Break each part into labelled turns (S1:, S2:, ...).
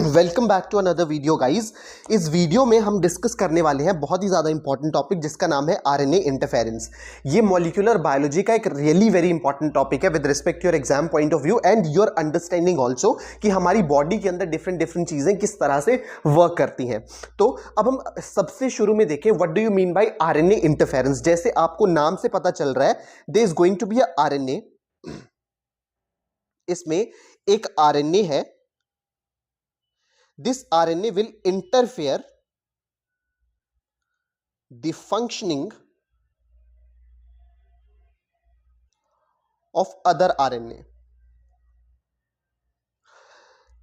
S1: Welcome back to another video guys. इस video में हम डिस्कस करने वाले हैं बहुत ही ज़्यादा इंपॉर्टेंट टॉपिक जिसका नाम है आरएनए इंटरफेरेंस। ये मॉलिक्यूलर बायोलॉजी का एक रियली वेरी इंपॉर्टेंट टॉपिक है with respect to your exam point of view and your understanding also कि हमारी बॉडी के अंदर डिफरेंट डिफरेंट चीज़ें किस तरह से वर्क करती हैं। तो अब हम सबसे शुरू में देखें what do you mean by RNA interference. जैसे आपको नाम से पता चल रहा है there is going to be a RNA, इसमें एक आरएनए है। This RNA will interfere the functioning of other RNA।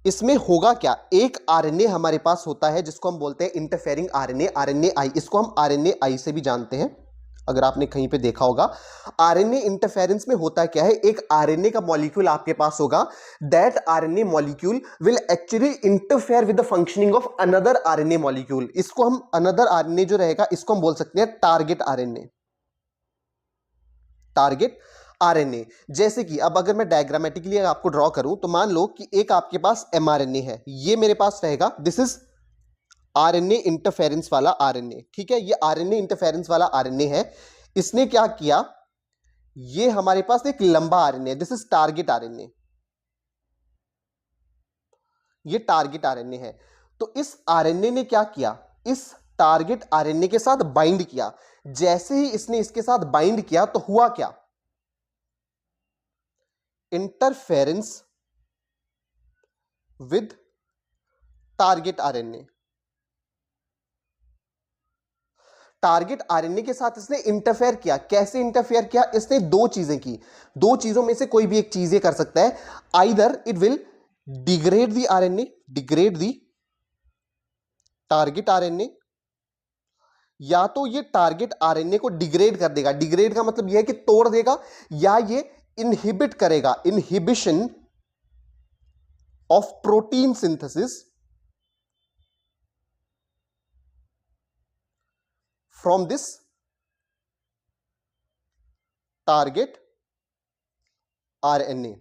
S1: इसमें होगा क्या, एक आरएनए हमारे पास होता है जिसको हम बोलते हैं इंटरफेयरिंग आरएनए, आरएनए आई। इसको हम आरएनए आई से भी जानते हैं, अगर आपने कहीं पे देखा होगा। आरएनए इंटरफेरेंस में होता क्या है, एक आरएनए का मॉलिक्यूल आपके पास होगा, that RNA molecule will actually interfere with the functioning of another RNA molecule. इसको हम अनदर आरएनए जो रहेगा इसको हम बोल सकते हैं टारगेट आरएनए, टारगेट आरएनए। जैसे कि अब अगर मैं डायग्रामेटिकली आपको ड्रॉ करूं तो मान लो कि एक आपके पास एमआरएनए है, ये मेरे पास रहेगा, दिस इज आरएनए इंटरफेरेंस वाला आरएनए। ठीक है, ये आरएनए इंटरफेरेंस वाला आरएनए है। इसने क्या किया, ये हमारे पास एक लंबा RNA, this is target RNA, ये टारगेट आरएनए है। तो इस आरएनए ने क्या किया, इस टारगेट आरएनए के साथ बाइंड किया। जैसे ही इसने इसके साथ बाइंड किया तो हुआ क्या, interference with target RNA. Target RNA के साथ इसने इंटरफेयर किया। कैसे इंटरफेयर किया, इसने दो चीजें की। दो चीजों में से कोई भी एक चीज ये कर सकता है, either it will degrade the RNA, degrade the target RNA, या तो ये टारगेट आरएनए को डिग्रेड कर देगा। डिग्रेड का मतलब यह है कि तोड़ देगा, या ये इनहिबिट करेगा, inhibition of protein synthesis from this target RNA.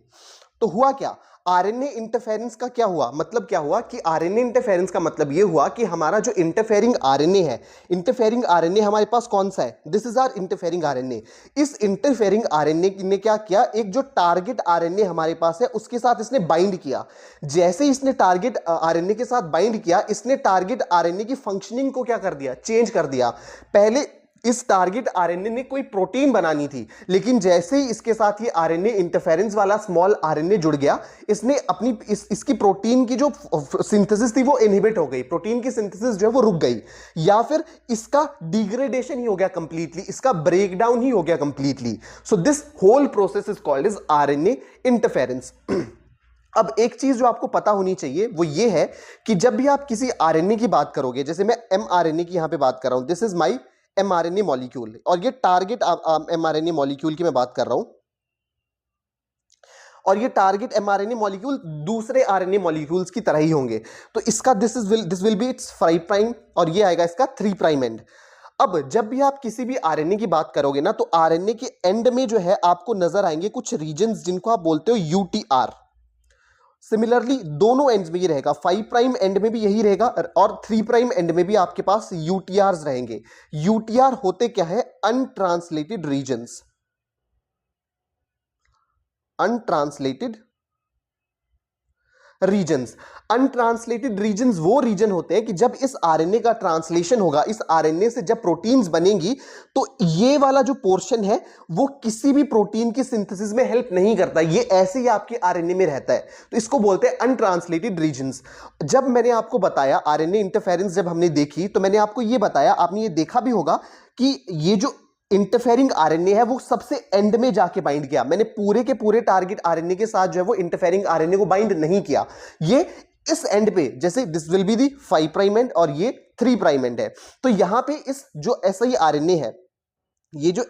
S1: तो हुआ क्या, आरएनए इंटरफेरेंस का क्या हुआ, मतलब क्या हुआ कि आरएनए इंटरफेरेंस का मतलब यह हुआ कि हमारा जो इंटरफेयरिंग आरएनए है, इंटरफेयरिंग आरएनए हमारे पास कौन सा है, this is our interfering RNA. इस इंटरफेयरिंग आरएनए ने क्या किया, एक जो टारगेट आरएनए हमारे पास है उसके साथ इसने बाइंड किया। जैसे इसने टारगेट आरएनए के साथ बाइंड किया, इसने टारगेट आरएनए की फंक्शनिंग को क्या कर दिया, चेंज कर दिया। पहले इस टारगेट आरएनए ने कोई प्रोटीन बनानी थी, लेकिन जैसे ही इसके साथ ये आरएनए इंटरफेरेंस वाला स्मॉल आरएनए जुड़ गया, इसने अपनी इसकी प्रोटीन की जो सिंथेसिस थी वो इनहिबिट हो गई, प्रोटीन की सिंथेसिस जो है वो रुक गई, या फिर इसका डिग्रेडेशन ही हो गया कंप्लीटली, इसका ब्रेकडाउन ही हो गया completely. So this whole process is called is RNA interference. अब एक चीज जो आपको पता होनी चाहिए वो ये है कि जब भी आप किसी आरएनए की बात करोगे, जैसे मैं एमआरएनए की यहां पे बात कर रहा हूं, this is my mRNA molecule, और ये टारगेट एमआरएनए मॉलिक्यूल की मैं बात कर रहा हूं, और ये टारगेट एमआरएनए मॉलिक्यूल दूसरे आरएनए मॉलिक्यूल्स की तरह ही होंगे। तो इसका this will be it's 5 prime और ये आएगा इसका 3 प्राइम एंड। अब जब भी आप किसी भी आरएनए की बात करोगे ना, तो आरएनए के एंड में जो है आपको नजर आएंगे कुछ रीजन्स जिनको आप बोलते हो यूटीआर। सिमिलरली दोनों एंड्स में ये रहेगा, 5 प्राइम एंड में भी यही रहेगा और 3 प्राइम एंड में भी आपके पास यूटीआर्स रहेंगे। यूटीआर होते क्या है, untranslated regions, untranslated regions. Untranslated regions वो रीजन होते हैं कि जब इस आरएनए का ट्रांसलेशन होगा, इस आरएनए से जब प्रोटीन्स बनेंगी, तो ये वाला जो पोर्शन है वो किसी भी प्रोटीन की सिंथेसिस में हेल्प नहीं करता, ये ऐसे ही आपके आरएनए में रहता है। तो इसको बोलते हैं अनट्रांसलेटेड रीजन्स। जब मैंने आपको बताया आरएनए इंटरफेरेंस, जब हमने देखी तो मैंने आपको ये बताया, आपने ये देखा भी होगा कि ये जो इंटरफेयरिंग आरएनए है वो सबसे एंड में जाके बाइंड किया। मैंने पूरे के पूरे टारगेट आरएनए के साथ जो है वो इंटरफेयरिंग आरएनए को बाइंड नहीं किया। ये इस एंड पे, जैसे this will be the 5 prime and और ये 3 प्राइम एंड है, तो यहां पे इस जो एसआई आरएनए है, ये जो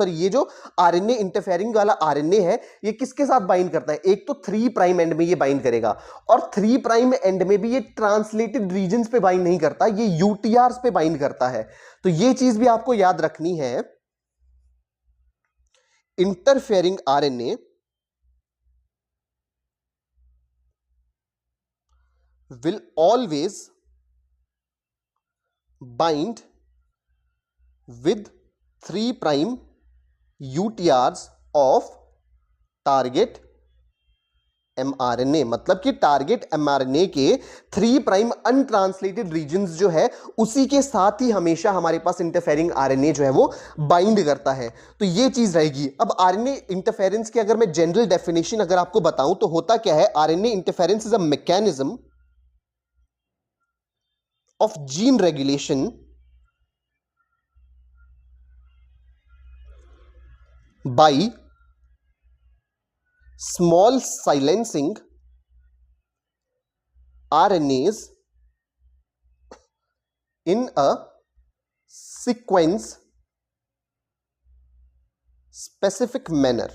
S1: ये जो आरएनए इंटरफेयरिंग वाला आरएनए है, ये किसके साथ बाइंड करता है, एक तो 3 प्राइम एंड में ये बाइंड करेगा, और 3 प्राइम एंड में भी ये ट्रांसलेटेड रीजन्स पे बाइंड नहीं करता, ये यूटीआर्स पे बाइंड करता है। तो ये चीज भी आपको याद रखनी है, interfering RNA will always bind with 3 prime UTRs of target mRNA। मतलब कि टारगेट mRNA के 3 प्राइम अनट्रांसलेटेड रीजन्स जो है उसी के साथ ही हमेशा हमारे पास इंटरफेरिंग आरएनए जो है वो बाइंड करता है। तो ये चीज रहेगी। अब आरएनए इंटरफेरेंस की अगर मैं जनरल डेफिनेशन अगर आपको बताऊं तो होता क्या है, RNA interference is a mechanism of gene regulation by small silencing RNAs in a sequence specific manner।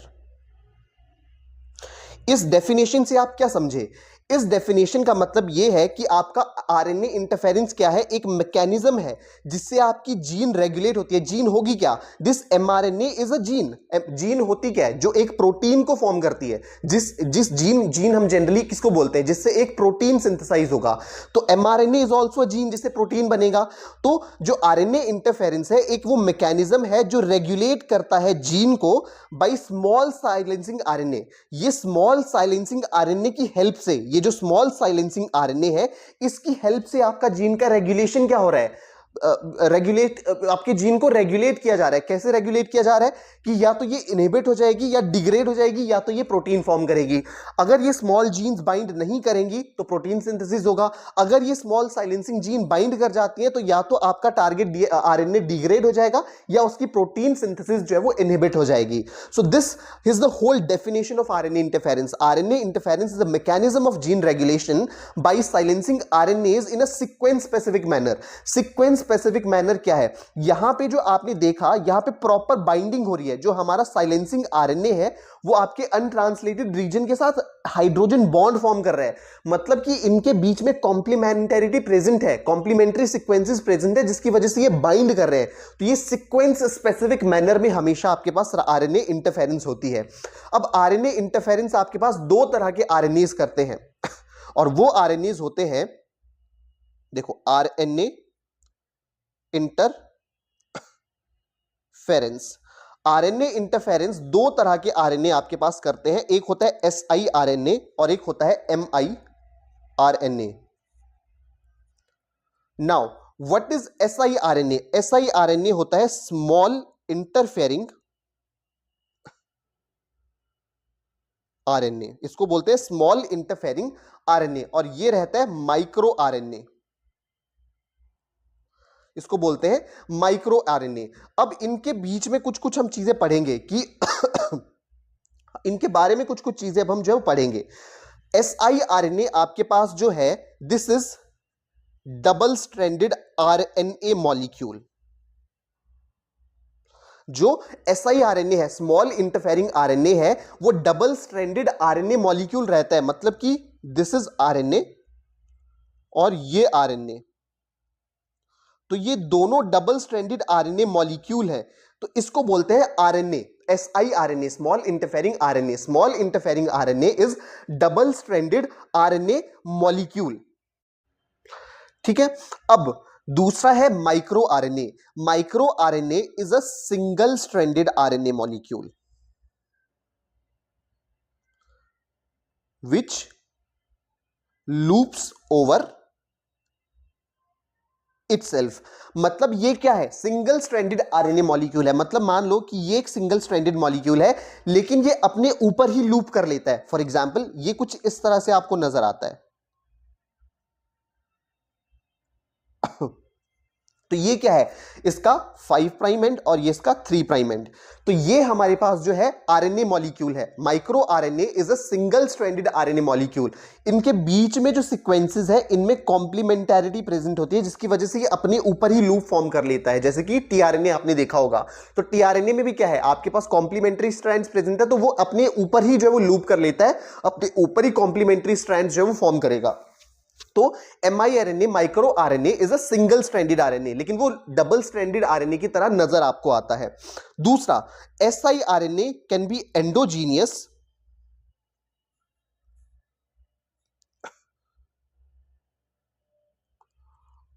S1: इस डेफिनेशन से आप क्या समझे? इस डेफिनेशन का मतलब यह है कि आपका आरएनए इंटरफेरेंस क्या है, एक मैकेनिज्म है जिससे आपकी जीन रेगुलेट होती है। जीन होगी क्या? This mRNA is a gene. Gene होती क्या है? जो एक प्रोटीन को फॉर्म करती है। जिस जीन हम जनरली किसको बोलते हैं? जिससे एक प्रोटीन सिंथेसाइज होगा। तो mRNA is also a gene जिससे प्रोटीन बनेगा। तो जो आरएनए इंटरफेरेंस है एक वो मैकेनिज्म है जो रेगुलेट करता है जीन को बाय स्मॉल साइलेंसिंग आरएनए। ये स्मॉल साइलेंसिंग आरएनए की हेल्प से, ये जो स्मॉल साइलेंसिंग आरएनए है इसकी हेल्प से आपका जीन का रेगुलेशन क्या हो रहा है? आपके जीन को रेगुलेट किया जा रहा है। कैसे रेगुलेट किया जा रहा है कि या तो ये इनहिबिट हो जाएगी या डिग्रेड हो जाएगी या तो ये प्रोटीन फॉर्म करेगी। अगर ये स्मॉल जीन्स बाइंड नहीं करेंगी तो प्रोटीन सिंथेसिस होगा। अगर ये स्मॉल साइलेंसिंग जीन बाइंड कर जाती है तो या तो आपका टारगेट आरएनए डिग्रेड हो जाएगा या उसकी प्रोटीन सिंथेसिस जो है वो इनहिबिट हो जाएगी। So this is the whole definition of RNA interference. RNA interference is the mechanism of gene regulation by silencing RNAs in a sequence specific manner. Sequence specific manner क्या है? यहां पे जो आपने देखा यहां पे प्रॉपर बाइंडिंग हो रही है। जो हमारा साइलेंसिंग आरएनए है वो आपके अनट्रांसलेटेड रीजन के साथ हाइड्रोजन बॉन्ड फॉर्म कर रहा है। मतलब कि इनके बीच में कॉम्प्लीमेंटरिटी प्रेजेंट है, कॉम्प्लीमेंट्री सीक्वेंसेस प्रेजेंट है जिसकी वजह से ये बाइंड कर रहे हैं। तो ये सीक्वेंस स्पेसिफिक मैनर में हमेशा आपके पास आरएनए इंटरफेरेंस होती है। अब आरएनए इंटरफेरेंस आपके पास दो तरह के आरएनएज करते हैं और वो आरएनएज होते हैं, देखो, आरएनए इंटरफेरेंस। आरएनए इंटरफेरेंस दो तरह के आरएनए आपके पास करते हैं। एक होता है एसआई आरएनए और एक होता है MI RNA. Now what is SI RNA? SI RNA होता है स्मॉल इंटरफेरिंग आरएनए। इसको बोलते हैं स्मॉल इंटरफेरिंग आरएनए और ये रहता है माइक्रो आरएनए। इसको बोलते हैं माइक्रो आरएनए। अब इनके बीच में कुछ कुछ हम चीजें पढ़ेंगे कि इनके बारे में कुछ कुछ चीजें अब हम जो पढ़ेंगे। एसआई आरएनए आपके पास जो है this is double stranded RNA molecule. जो एसआई आरएनए है, स्मॉल इंटरफेरिंग आरएनए है, वो डबल स्ट्रैंडेड आरएनए मॉलिक्यूल रहता है। मतलब कि दिस इज आरएनए और ये आरएनए, तो ये दोनों डबल स्ट्रैंडेड आरएनए मॉलिक्यूल है। तो इसको बोलते हैं RNA, SI RNA, small interfering RNA. Small interfering RNA is double stranded RNA molecule. ठीक है। अब दूसरा है micro RNA. Micro RNA is a single stranded RNA molecule which loops over itself. मतलब ये क्या है? सिंगल स्ट्रैंडेड आरएनए मॉलिक्यूल है। मतलब मान लो कि ये एक सिंगल स्ट्रैंडेड मॉलिक्यूल है लेकिन ये अपने ऊपर ही लूप कर लेता है। फॉर एग्जांपल ये कुछ इस तरह से आपको नजर आता है। तो ये क्या है? इसका 5 प्राइम एंड और ये इसका 3 प्राइम एंड। तो ये हमारे पास जो है आरएनए मॉलिक्यूल है। Micro RNA is a single stranded RNA molecule. इनके बीच में जो सीक्वेंसेस है इनमें कॉम्प्लीमेंटैरिटी प्रेजेंट होती है जिसकी वजह से ये अपने ऊपर ही लूप फॉर्म कर लेता है। जैसे कि टीआरएनए आपने देखा होगा, तो टीआरएनए में भी क्या है? आपके पास कॉम्प्लीमेंट्री स्ट्रैंड्स प्रेजेंट है तो वो अपने ऊपर ही जो है वो लूप कर लेता है, अपने ऊपर ही कॉम्प्लीमेंट्री स्ट्रैंड्स जो है वो फॉर्म करेगा। तो miRNA, micro RNA is a single stranded RNA, लेकिन वो डबल स्ट्रैंडेड आरएनए की तरह नजर आपको आता है। दूसरा, SI RNA can be endogenous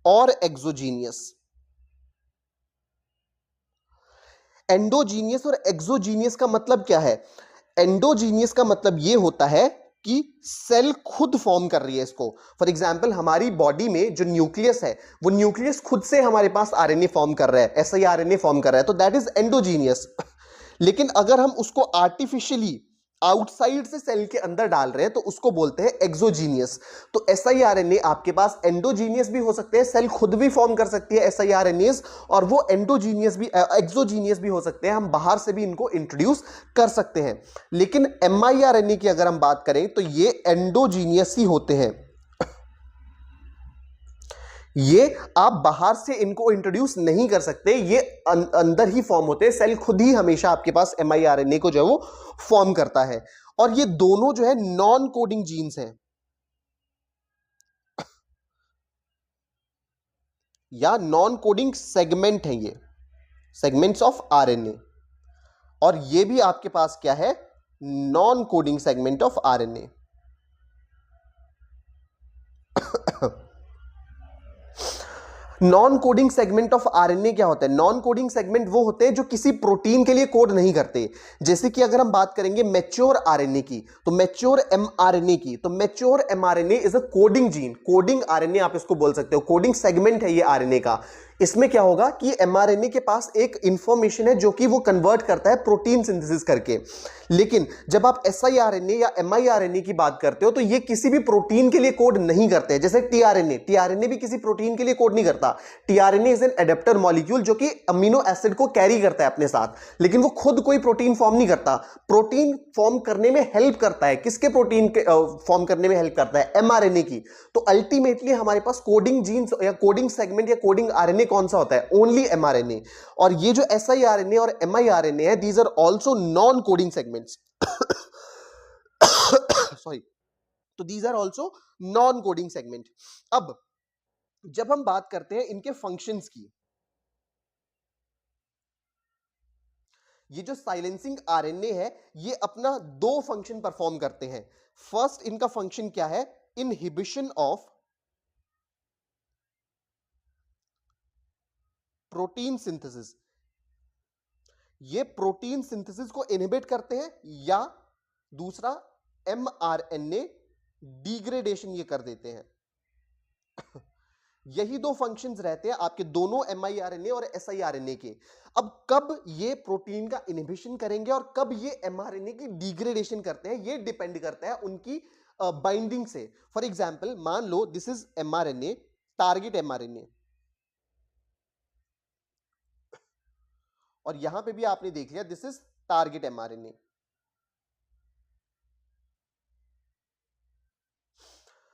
S1: और एक्सोजीनियस। एंडोजीनियस और एक्सोजीनियस का मतलब क्या है? एंडोजीनियस का मतलब यह होता है कि सेल खुद फॉर्म कर रही है इसको। फॉर एग्जाम्पल हमारी बॉडी में जो न्यूक्लियस है, वो न्यूक्लियस खुद से हमारे पास आरएनए फॉर्म कर रहा है, ऐसा ही आरएनए फॉर्म कर रहा है, तो दैट इज एंडोजीनियस। लेकिन अगर हम उसको आर्टिफिशियली आउटसाइड से सेल के अंदर डाल रहे हैं तो उसको बोलते हैं एक्सोजीनियस। तो एसआईआरएनए आपके पास एंडोजीनियस भी हो सकते हैं, सेल खुद भी फॉर्म कर सकती है एसआईआरएनएस, और वो एंडोजीनियस भी एक्सोजीनियस भी हो सकते हैं, हम बाहर से भी इनको इंट्रोड्यूस कर सकते हैं। लेकिन एमआईआरएनए की अगर हम बात करें तो ये एंडोजीनियस ही होते हैं, ये आप बाहर से इनको इंट्रोड्यूस नहीं कर सकते, ये अंदर ही फॉर्म होते हैं, सेल खुद ही हमेशा आपके पास एमआईआरएनए को जो है वो फॉर्म करता है। और ये दोनों जो है नॉन कोडिंग जीन्स हैं या नॉन कोडिंग सेगमेंट हैं, ये सेगमेंट्स ऑफ आरएनए, और ये भी आपके पास क्या है? Non coding segment of RNA. Non coding segment of RNA क्या होता है? नॉन कोडिंग सेगमेंट वो होते हैं जो किसी प्रोटीन के लिए कोड नहीं करते। जैसे कि अगर हम बात करेंगे मैच्योर आरएनए की, तो मैच्योर एमआरएनए की, तो mature mRNA is a coding gene, coding RNA आप इसको बोल सकते हो, कोडिंग सेगमेंट है ये आरएनए का। इसमें क्या होगा कि एमआरएनए के पास एक इंफॉर्मेशन है जो कि वो कन्वर्ट करता है प्रोटीन सिंथेसिस करके। लेकिन जब आप एसआईआरएनए या एमआईआरएनए की बात करते हो तो ये किसी भी प्रोटीन के लिए कोड नहीं करते। जैसे टीआरएनए, टीआरएनए भी किसी प्रोटीन के लिए कोड नहीं करता। TRNA is an adapter molecule जो कि अमीनो एसिड को कैरी करता है अपने साथ, लेकिन वो खुद कोई प्रोटीन फॉर्म नहीं करता। प्रोटीन फॉर्म करने में हेल्प करता है, किसके प्रोटीन के फॉर्म करने में हेल्प करता है? एमआरएनए की। तो अल्टीमेटली हमारे पास कोडिंग जीन्स या कोडिंग सेगमेंट या कोडिंग आरएनए कौन सा होता है? Only mRNA. और ये जो एसआईआरएनए और एमआईआरएनए है, these are also non coding segments. Sorry, तो these are also non coding segment. अब जब हम बात करते हैं इनके फंक्शंस की, ये जो साइलेंसिंग आरएनए है ये अपना दो फंक्शन परफॉर्म करते हैं। फर्स्ट इनका फंक्शन क्या है? Inhibition of protein synthesis. ये प्रोटीन सिंथेसिस को इनहिबिट करते हैं, या दूसरा एमआरएनए डिग्रेडेशन ये कर देते हैं। यही दो फंक्शंस रहते हैं आपके दोनों एमआईआरएनए और एसआईआरएनए के। अब कब ये प्रोटीन का इनहिबिशन करेंगे और कब ये एमआरएनए की डिग्रेडेशन करते हैं, ये डिपेंड करता है उनकी बाइंडिंग से। फॉर एग्जांपल मान लो this is mRNA, target mRNA, और यहां पे भी आपने देख लिया दिस इज टारगेट एमआरएनए।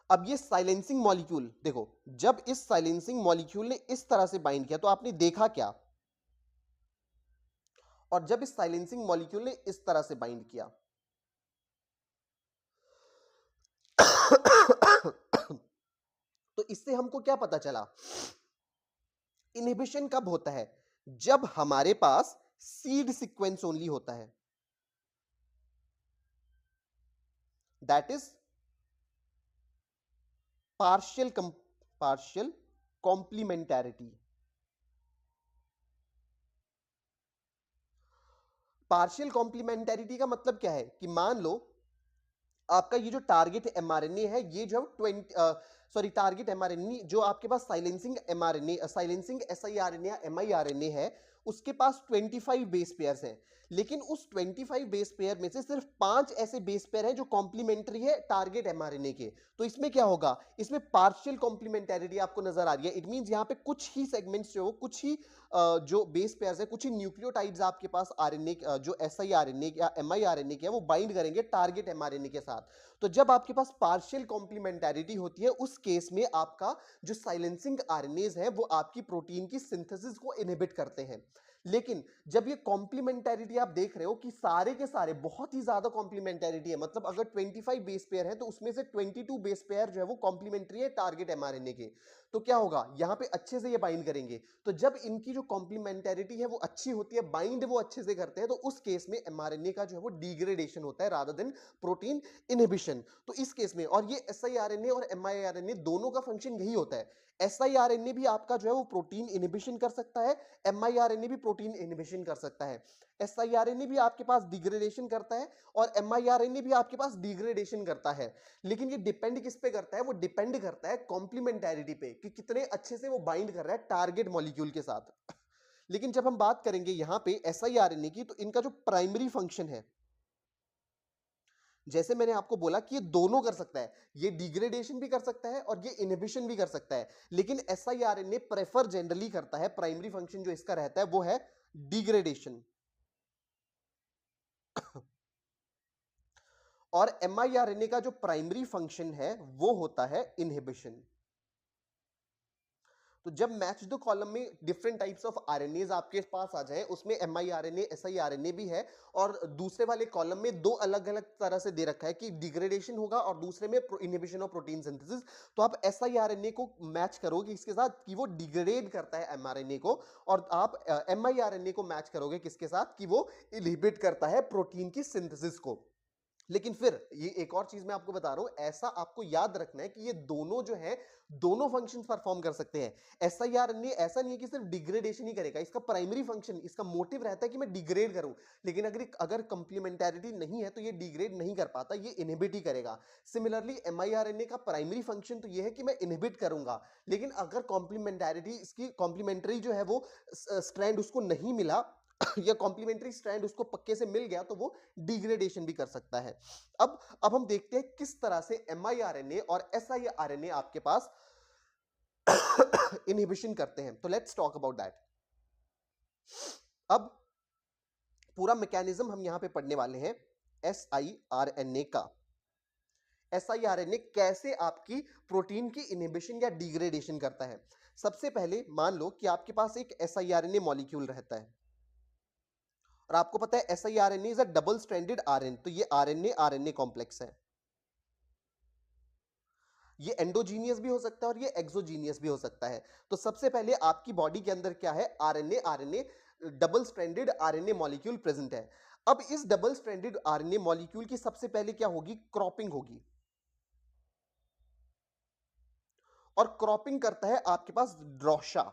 S1: अब ये साइलेंसिंग मॉलिक्यूल देखो, जब इस साइलेंसिंग मॉलिक्यूल ने इस तरह से बाइंड किया तो आपने देखा क्या? और जब इस साइलेंसिंग मॉलिक्यूल ने इस तरह से बाइंड किया तो इससे हमको क्या पता चला? इनहिबिशन कब होता है? जब हमारे पास सीड सीक्वेंस ओनली होता है, दैट इज पार्शियल कॉम्प्लीमेंटैरिटी। पार्शियल कॉम्प्लीमेंटैरिटी का मतलब क्या है कि मान लो आपका ये जो टारगेट एमआरएनए है, ये जो 20 टारगेट एमआरएनए जो आपके पास साइलेंसिंग एमआरएनए, साइलेंसिंग एसआईआरएनए या एमआईआरएनए है, उसके पास 25 बेस पेयर्स हैं। लेकिन उस 25 बेस पेयर में से सिर्फ 5 ऐसे बेस पेयर हैं जो कॉम्प्लीमेंट्री है टारगेट एमआरएनए के। तो इसमें क्या होगा? इसमें पार्शियल कॉम्प्लीमेंटैरिटी आपको नजर आ रही है। इट मींस यहां पे कुछ ही सेगमेंट्स जो कुछ ही जो बेस पेयर्स है, कुछ ही न्यूक्लियोटाइड्स आपके पास आरएनए जो एसआईआरएनए या एमआईआरएनए के है वो बाइंड करेंगे टारगेट एमआरएनए के साथ। तो जब आपके पास पार्शियल कॉम्प्लीमेंटैरिटी होती है उस केस में आपका जो साइलेंसिंग आरएनएज है वो आपकी प्रोटीन की सिंथेसिस को इनहिबिट करते हैं। लेकिन जब ये कॉम्प्लीमेंटेरिटी आप देख रहे हो कि सारे के सारे बहुत ही ज्यादा कॉम्प्लीमेंटेरिटी है, मतलब अगर 25 बेस पेयर है तो उसमें से 22 बेस पेयर जो है वो कॉम्प्लीमेंट्री है टारगेट एमआरएनए के, तो क्या होगा यहां पे अच्छे से ये बाइंड करेंगे। तो जब इनकी जो कॉम्प्लीमेंटेरिटी है वो अच्छी होती है, बाइंड वो अच्छे से करते हैं, तो उस केस में एमआरएनए का जो है वो डिग्रेडेशन होता है रादर देन प्रोटीन इनहिबिशन। तो इस केस में, और ये एसआईआरएनए और एमआईआरएनए दोनों का फंक्शन यही होता है। एसआईआरएनए भी आपका जो है वो प्रोटीन इनहिबिशन कर सकता है, एमआईआरएनए भी प्रोटीन इनहिबिशन कर सकता है। एसआईआरएनए भी आपके पास डिग्रेडेशन करता है और एमआईआरएनए भी आपके पास डिग्रेडेशन करता है। लेकिन ये डिपेंड किस पे करता है? वो डिपेंड करता है कॉम्प्लीमेंटेरिटी पे, कि कितने अच्छे से वो बाइंड कर रहा है टारगेट मॉलिक्यूल के साथ। लेकिन जब हम बात करेंगे यहां पे एसआईआरएनए की, तो इनका जो प्राइमरी फंक्शन है, जैसे मैंने आपको बोला कि ये दोनों कर सकता है, ये डिग्रेडेशन भी कर सकता है और ये इनहिबिशन भी कर सकता है, लेकिन एसआईआरएनए प्रेफर जनरली करता है, प्राइमरी फंक्शन जो इसका रहता है वो है डिग्रेडेशन, और एमआईआरएनए का जो प्राइमरी फंक्शन है वो होता है इनहिबिशन। तो जब मैच द कॉलम में डिफरेंट टाइप्स ऑफ आरएनएज आपके पास आ जाए, उसमें एमआईआरएनए एसआईआरएनए भी है, और दूसरे वाले कॉलम में दो अलग अलग तरह से दे रखा है कि डिग्रेडेशन होगा और दूसरे में इनहिबिशन ऑफ प्रोटीन सिंथेसिस, तो आप एसआईआरएनए को मैच करोगे इसके साथ कि वो डिग्रेड करता है एमआरएनए को, और आप एमआईआरएनए को मैच करोगे किसके साथ कि वो इनहिबिट करता है प्रोटीन की सिंथेसिस को। लेकिन फिर ये एक और चीज मैं आपको बता रहा हूं, ऐसा आपको याद रखना है कि ये दोनों जो है दोनों फंक्शंस परफॉर्म कर सकते हैं। एसआईआरएनए ऐसा नहीं है कि सिर्फ डिग्रेडेशन ही करेगा, इसका प्राइमरी फंक्शन, इसका मोटिव रहता है कि मैं डिग्रेड करूं, लेकिन अगर अगर कंप्लीमेंटेरिटी नहीं है तो ये डिग्रेड नहीं कर पाता, ये इनहिबिट ही करेगा। सिमिलरली एमआईआरएनए का प्राइमरी फंक्शन तो ये है कि मैं इनहिबिट करूंगा, लेकिन अगर कॉम्प्लीमेंटेरिटी, इसकी कॉम्प्लीमेंट्री जो है वो स्ट्रैंड उसको नहीं मिला या कॉम्प्लीमेंट्री स्ट्रैंड उसको पक्के से मिल गया, तो वो डिग्रेडेशन भी कर सकता है। अब हम देखते हैं किस तरह से एमआईआरएनए और एसआईआरएनए आपके पास इनहिबिशन करते हैं। तो लेट्स टॉक अबाउट दैट। अब पूरा मैकेनिज्म हम यहां पे पढ़ने वाले हैं एसआईआरएनए का। एसआईआरएनए कैसे आपकी प्रोटीन की इनहिबिशन या डिग्रेडेशन करता है। सबसे पहले मान लो कि आपके पास एक एसआईआरएनए मॉलिक्यूल रहता है, और आपको पता है siRNA is a double stranded RNA, तो ये आरएनए आरएनए कॉम्प्लेक्स है। ये एंडोजीनियस भी हो सकता है और ये एक्सोजीनियस भी हो सकता है। तो सबसे पहले आपकी बॉडी के अंदर क्या है? RNA RNA double stranded RNA molecule present है। अब इस डबल स्ट्रैंडेड आरएनए मॉलिक्यूल की सबसे पहले क्या होगी? क्रॉपिंग होगी, और क्रॉपिंग करता है आपके पास ड्रोशा,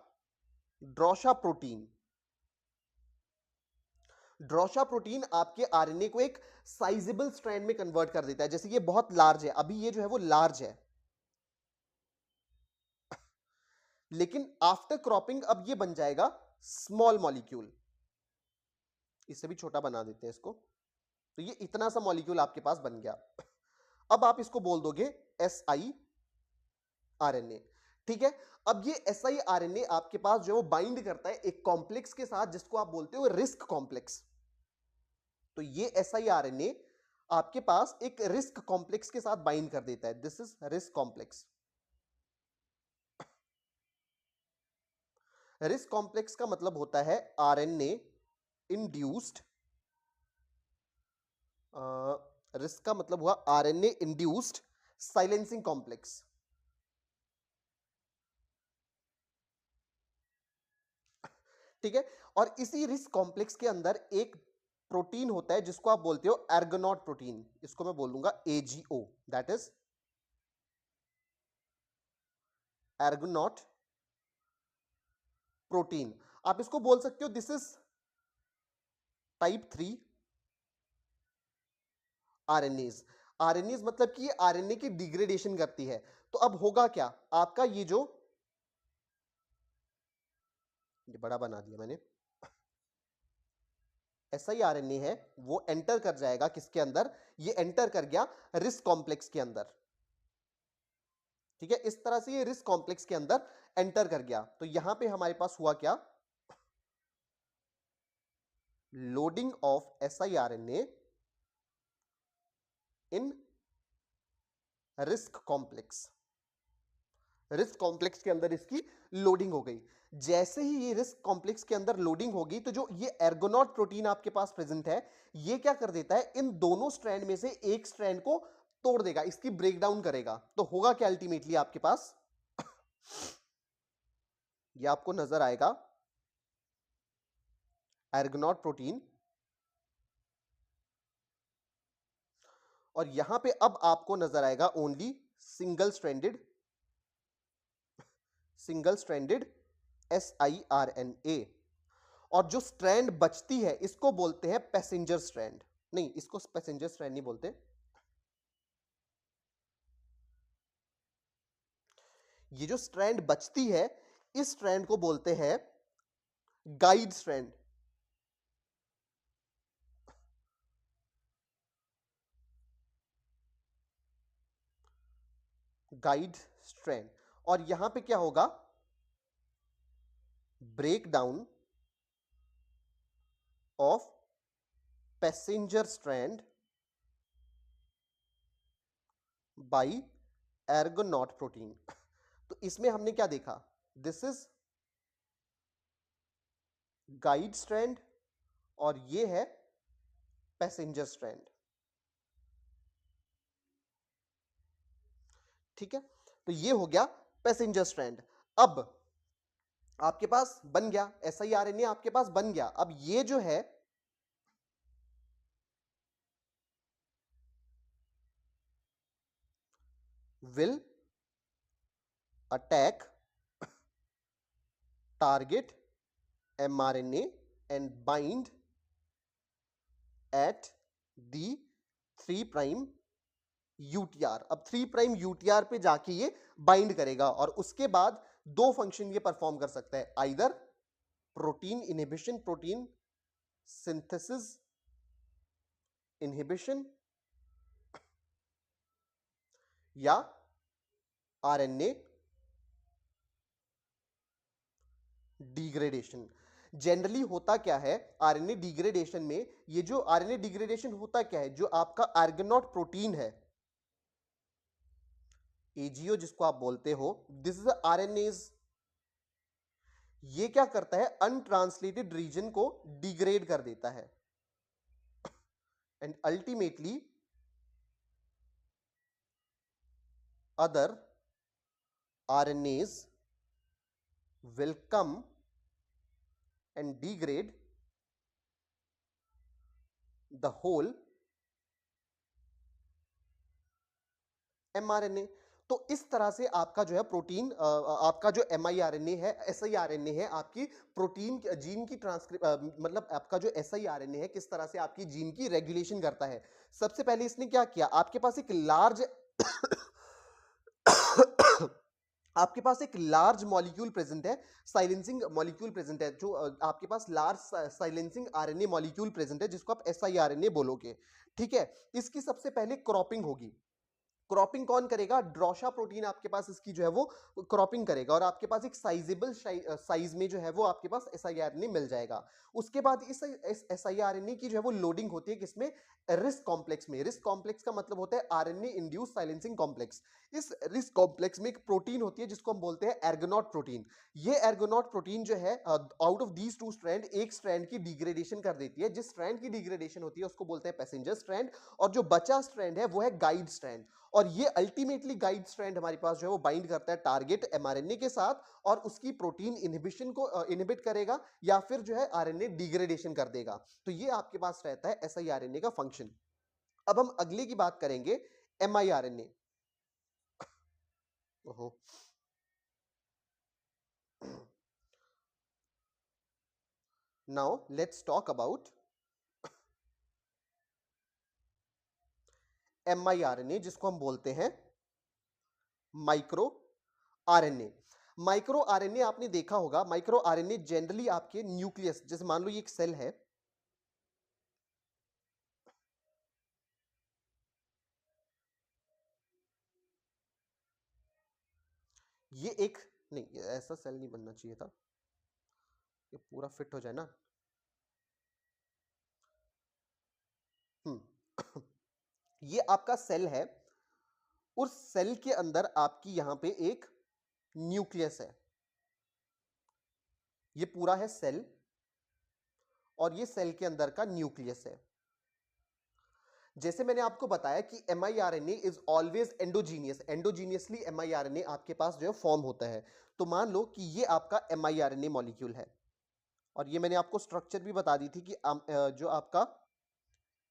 S1: ड्रोशा प्रोटीन। ड्रोशा प्रोटीन आपके आरएनए को एक साइजेबल स्ट्रैंड में कन्वर्ट कर देता है। जैसे ये बहुत लार्ज है, अभी ये जो है वो लार्ज है, लेकिन आफ्टर क्रॉपिंग अब ये बन जाएगा स्मॉल मॉलिक्यूल। इससे भी छोटा बना देते हैं इसको, तो ये इतना सा मॉलिक्यूल आपके पास बन गया। अब आप इसको बोल दोगे एस आई आरएनए, ठीक है। अब ये एस आई आरएनए आपके पास जो है वो बाइंड करता है एक कॉम्प्लेक्स के साथ जिसको आप बोलते हो रिस्क कॉम्प्लेक्स। तो ये एस आई आरएनए आपके पास एक रिस्क कॉम्प्लेक्स के साथ बाइंड कर देता है, this is risk complex. Risk complex का मतलब होता है आरएनए इंड्यूस्ड, रिस्क का मतलब हुआ आरएनए इंड्यूस्ड साइलेंसिंग कॉम्प्लेक्स। ठीक है, और इसी रिस्क कॉम्प्लेक्स के अंदर एक प्रोटीन होता है जिसको आप बोलते हो एर्गोनॉट प्रोटीन, इसको मैं बोल दूंगा एजीओ, दैट इज एर्गोनॉट प्रोटीन। आप इसको बोल सकते हो this is type 3 RNase. RNase मतलब कि ये आरएनए की डिग्रेडेशन करती है। तो अब होगा क्या, आपका ये जो, ये बड़ा बना दिया मैंने, ऐसा ही आरएनए है वो एंटर कर जाएगा किसके अंदर? ये एंटर कर गया रिस्क कॉम्प्लेक्स के अंदर। ठीक है, इस तरह से ये रिस्क कॉम्प्लेक्स के अंदर एंटर कर गया। तो यहां पे हमारे पास हुआ क्या? Loading of siRNA in risk complex. Risk complex के अंदर इसकी लोडिंग हो गई। जैसे ही ये रिस्क कॉम्प्लेक्स के अंदर लोडिंग होगी तो जो ये एर्गोनॉट प्रोटीन आपके पास प्रेजेंट है, ये क्या कर देता है, इन दोनों स्ट्रैंड में से एक स्ट्रैंड को तोड़ देगा, इसकी ब्रेकडाउन करेगा। तो होगा क्या अल्टीमेटली आपके पास, ये आपको नजर आएगा एर्गोनॉट प्रोटीन, और यहां पे अब आपको नजर आएगा ओनली सिंगल स्ट्रैंडेड SIRNA। और जो स्ट्रैंड बचती है इसको बोलते हैं पैसेंजर स्ट्रैंड। नहीं, इसको पैसेंजर स्ट्रैंड नहीं बोलते, ये जो स्ट्रैंड बचती है इस स्ट्रैंड को बोलते हैं गाइड स्ट्रैंड। Guide strand. और यहां पे क्या होगा, break down of passenger strand by argonaute protein. तो इसमें हमने क्या देखा, दिस इज गाइड स्ट्रैंड और ये है पैसेंजर स्ट्रैंड। ठीक है, तो ये हो गया पैसेंजर स्ट्रैंड। अब आपके पास बन गया SIRNA, आपके पास बन गया। अब ये जो है will attack target mRNA and bind at the 3' UTR। अब 3' UTR पे जाके ये बाइंड करेगा और उसके बाद दो फंक्शन ये परफॉर्म कर सकता है, either protein inhibition, protein synthesis inhibition, या RNA डिग्रेडेशन। जनरली होता क्या है RNA डिग्रेडेशन में, ये जो RNA डिग्रेडेशन होता क्या है, जो आपका आर्गेनॉट प्रोटीन है AGO जिसको आप बोलते हो, दिस इज RNAs, ये क्या करता है, अनट्रांसलेटेड रीजन को डिग्रेड कर देता है and ultimately other RNAs will come and degrade the whole mRNA। तो इस तरह से आपका जो है प्रोटीन, आपका जो MIRNA है, SIRNA है, आपकी प्रोटीन जीन की मतलब आपका जो SIRNA है किस तरह से आपकी जीन की रेगुलेशन करता है। सबसे पहले इसने क्या किया, आपके पास एक लार्ज आपके पास एक लार्ज मॉलिक्यूल प्रेजेंट है, साइलेंसिंग मॉलिक्यूल प्रेजेंट है, जो आपके पास large silencing RNA molecule present है जिसको आप SIRNA बोलोगे। ठीक है, इसकी सबसे पहले क्रॉपिंग होगी। क्रॉपिंग कौन करेगा, ड्रोशा प्रोटीन आपके पास इसकी जो है वो क्रॉपिंग करेगा और आपके पास एक साइजेबल साइज में जो है वो आपके पास SIRNA मिल जाएगा। उसके बाद इस SIRNA की जो है वो लोडिंग होती है किसमें, रिस्क कॉम्प्लेक्स में। रिस्क कॉम्प्लेक्स का मतलब होता है RNA इंड्यूस साइलेंसिंग कॉम्प्लेक्स। इस रिस्क कॉम्प्लेक्स में एक प्रोटीन होती है जिसको हम बोलते हैं एर्गोनॉट प्रोटीन। ये एर्गोनॉट प्रोटीन जो है out of these two strand एक स्ट्रैंड की डिग्रेडेशन कर देती है। जिस स्ट्रैंड की डिग्रेडेशन होती है उसको बोलते हैं पैसेंजर स्ट्रैंड, और जो बचा स्ट्रैंड है वो है गाइड स्ट्रैंड। और ये अल्टीमेटली गाइड स्ट्रैंड हमारे पास जो है वो बाइंड करता है टारगेट mRNA के साथ और उसकी प्रोटीन इनहिबिशन को इनहिबिट करेगा या फिर जो है RNA डिग्रेडेशन कर देगा। तो ये आपके पास रहता है SIRNA का फंक्शन। अब हम अगले की बात करेंगे miRNA। ओहो, now let's talk about miRNA जिसको हम बोलते हैं माइक्रो RNA। माइक्रो RNA आपने देखा होगा, माइक्रो RNA जनरली आपके न्यूक्लियस, जैसे मान लो ये एक सेल है, ये एक, नहीं ऐसा सेल नहीं बनना चाहिए था, ये पूरा फिट हो जाए ना। ये आपका सेल है, उस सेल के अंदर आपकी यहां पे एक न्यूक्लियस है, ये पूरा है सेल और ये सेल के अंदर का न्यूक्लियस है। जैसे मैंने आपको बताया कि mRNA is always endogenous, endogenously mRNA आपके पास जो है फॉर्म होता है। तो मान लो कि ये आपका mRNA मॉलिक्यूल है और ये मैंने आपको स्ट्रक्चर भी बता दी थी कि जो आपका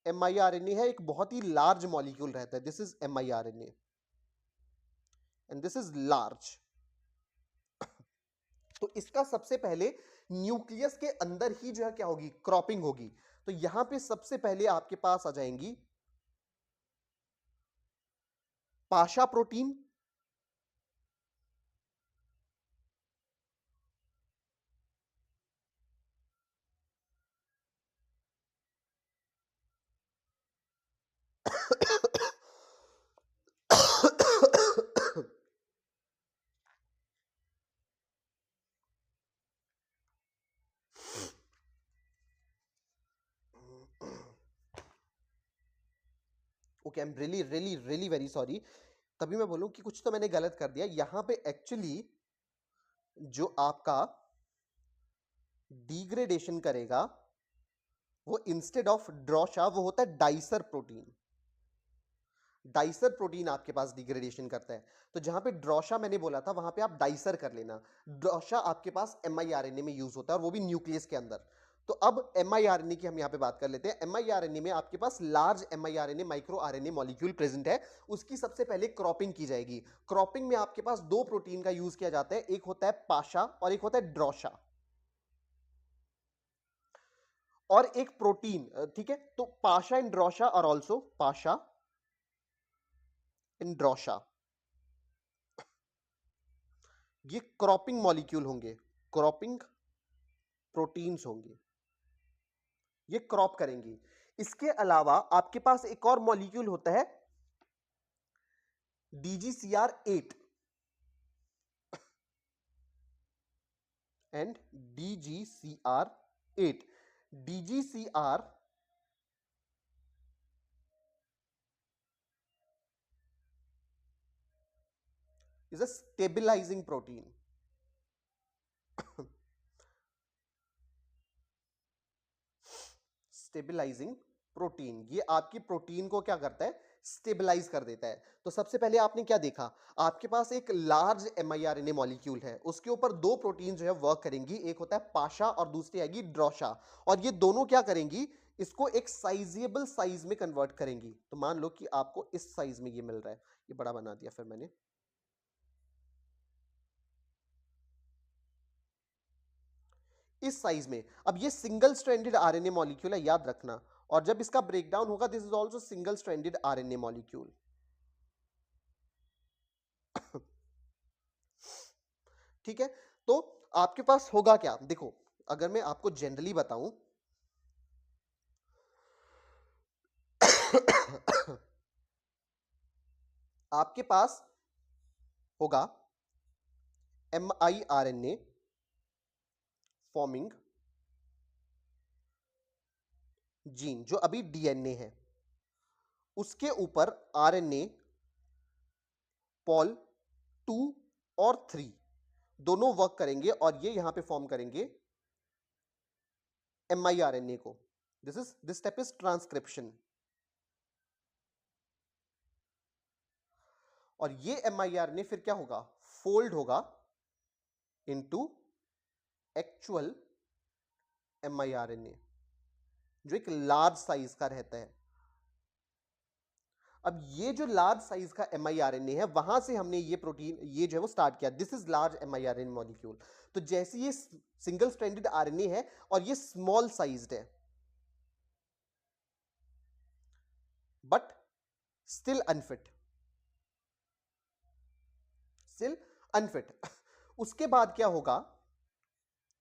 S1: mRNA है एक बहुत ही लार्ज मॉलिक्यूल रहता है। This is mRNA and this is large. तो इसका सबसे पहले न्यूक्लियस के अंदर ही जो है क्या होगी, क्रॉपिंग होगी। तो यहां पे सबसे पहले आपके पास आ जाएंगी Pasha protein, okay I am really really really very sorry. तभी मैं बोलूं कि कुछ तो मैंने गलत कर दिया यहां पे। एक्चुअली जो आपका डिग्रेडेशन करेगा वो इंस्टेड ऑफ ड्रॉशा वो होता है डाइसर प्रोटीन। डाइसर प्रोटीन आपके पास डिग्रेडेशन करता है। तो जहां पे ड्रॉशा मैंने बोला था वहां पे आप डाइसर कर लेना। ड्रॉशा आपके पास mRNA में यूज होता है और वो भी न्यूक्लियस के अंदर। तो अब mRNA की हम यहां पे बात कर लेते हैं। mRNA में आपके पास large mRNA micro RNA molecule present है। उसकी सबसे पहले क्रॉपिंग की जाएगी। क्रॉपिंग में आपके पास दो प्रोटीन का यूज किया जाता है, एक होता है पाशा और एक होता है ड्रॉशा। और एक प्रोटीन, ठीक है, तो पाशा एंड ड्रॉशा और ऑल्सो पाशा एंड ड्रॉशा ये क्रॉपिंग मॉलिक्यूल होंगे, क्रॉपिंग प्रोटीन्स होंगे, ये क्रॉप करेंगी। इसके अलावा आपके पास एक और मॉलिक्यूल होता है DGCR8 and DGCR8। DGCR is a stabilizing protein। Stabilizing protein, ये आपकी प्रोटीन को क्या करता है, स्टेबलाइज कर देता है। तो सबसे पहले आपने क्या देखा, आपके पास एक लार्ज mRNA मॉलिक्यूल है, उसके ऊपर दो प्रोटीन जो है वर्क करेंगी, एक होता है पाशा और दूसरी आएगी ड्रॉशा। और ये दोनों क्या करेंगी, इसको एक साइजेबल साइज में कन्वर्ट करेंगी। तो मान लो कि आपको इस साइज में ये मिल रहा है, ये बड़ा बना दिया फिर मैंने, इस साइज में। अब ये सिंगल स्ट्रैंडेड आरएनए मॉलिक्यूल है, याद रखना। और जब इसका ब्रेकडाउन होगा, this is also single stranded RNA molecule. ठीक है, तो आपके पास होगा क्या, देखो अगर मैं आपको जनरली बताऊं आपके पास होगा mRNA फॉर्मिंग जीन जो अभी डीएनए है, उसके ऊपर आरएनए पॉल 2 और 3 दोनों वर्क करेंगे और ये यहां पे फॉर्म करेंगे mRNA को। This step is transcription. और ये mRNA फिर क्या होगा, फोल्ड होगा इनटू एक्चुअल mRNA जो एक लार्ज साइज का रहता है। अब ये जो लार्ज साइज का mRNA है, वहां से हमने ये प्रोटीन ये जो है वो स्टार्ट किया। This is large mRNA molecule. तो जैसे ये सिंगल स्ट्रैंडेड आरएनए है और ये स्मॉल साइज्ड है but still unfit, still unfit. उसके बाद क्या होगा,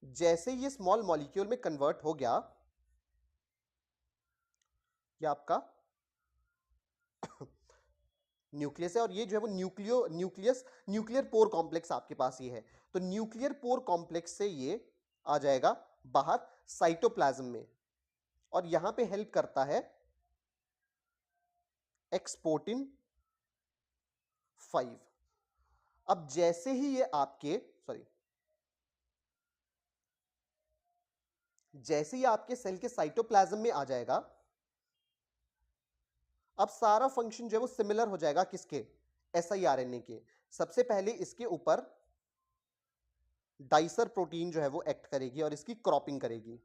S1: जैसे ये स्मॉल मॉलिक्यूल में कन्वर्ट हो गया, ये आपका न्यूक्लियस है और ये जो है वो न्यूक्लियर पोर कॉम्प्लेक्स आपके पास ये है। तो न्यूक्लियर पोर कॉम्प्लेक्स से ये आ जाएगा बाहर साइटोप्लाज्म में और यहां पे हेल्प करता है एक्सपोर्टिन 5। अब जैसे ही ये आपके जैसे ही आपके सेल के साइटोप्लाज्म में आ जाएगा, अब सारा फंक्शन जो है वो सिमिलर हो जाएगा किसके, siRNA के। सबसे पहले इसके ऊपर डाइसर प्रोटीन जो है वो एक्ट करेगी और इसकी क्रॉपिंग करेगी।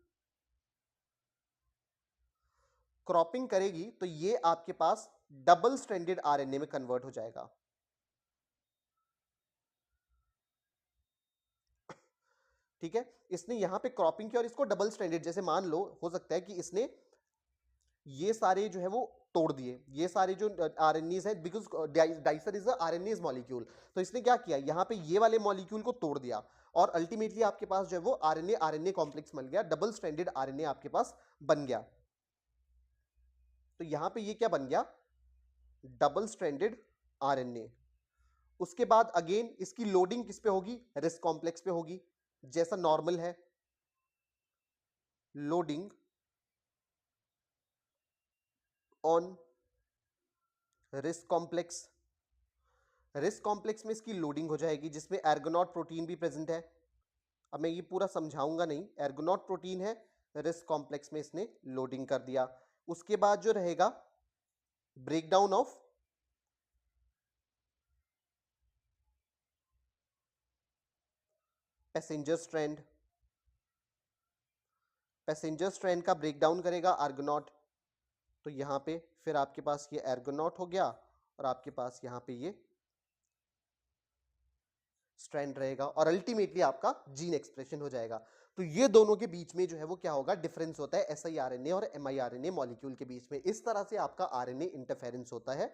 S1: क्रॉपिंग करेगी तो ये आपके पास डबल स्ट्रैंडेड आरएनए में कन्वर्ट हो जाएगा। ठीक है, इसने यहां पे क्रॉपिंग की और इसको डबल स्ट्रैंडेड, जैसे मान लो हो सकता है कि इसने ये सारे जो है वो तोड़ दिए, ये सारे जो आरएनएस है, because dicer is RNS molecule, तो इसने क्या किया, यहां पे ये वाले मॉलिक्यूल को तोड़ दिया और अल्टीमेटली आपके पास जो है वो आरएनए आरएनए कॉम्प्लेक्स मिल गया, डबल स्ट्रैंडेड आरएनए आपके पास बन गया। तो यहां पे ये क्या बन गया, डबल स्ट्रैंडेड आरएनए। उसके बाद अगेन इसकी लोडिंग किस पे होगी, रिस कॉम्प्लेक्स पे होगी, जैसा नॉर्मल है, लोडिंग ऑन रिस कॉम्प्लेक्स। रिस कॉम्प्लेक्स में इसकी लोडिंग हो जाएगी जिसमें एर्गोनॉट प्रोटीन भी प्रेजेंट है। अब मैं ये पूरा समझाऊंगा नहीं, एर्गोनॉट प्रोटीन है, रिस कॉम्प्लेक्स में इसने लोडिंग कर दिया। उसके बाद जो रहेगा breakdown of passenger strand, passenger strand का ब्रेकडाउन करेगा आर्गोनॉट, तो यहां पे फिर आपके पास ये एर्गोनॉट हो गया और आपके पास यहां पे ये स्ट्रैंड रहेगा और अल्टीमेटली आपका जीन एक्सप्रेशन हो जाएगा। तो ये दोनों के बीच में जो है वो क्या होगा, डिफरेंस होता है siRNA और miRNA मॉलिक्यूल के बीच में। इस तरह से आपका RNA इंटरफेरेंस होता है।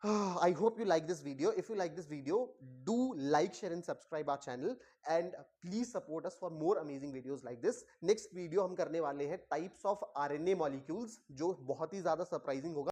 S1: I hope you like this video. If you like this video, do like, share and subscribe our channel and please support us for more amazing videos like this. Next video हम करने वाले हैं types of RNA molecules, जो बहुत ही ज्यादा surprising होगा।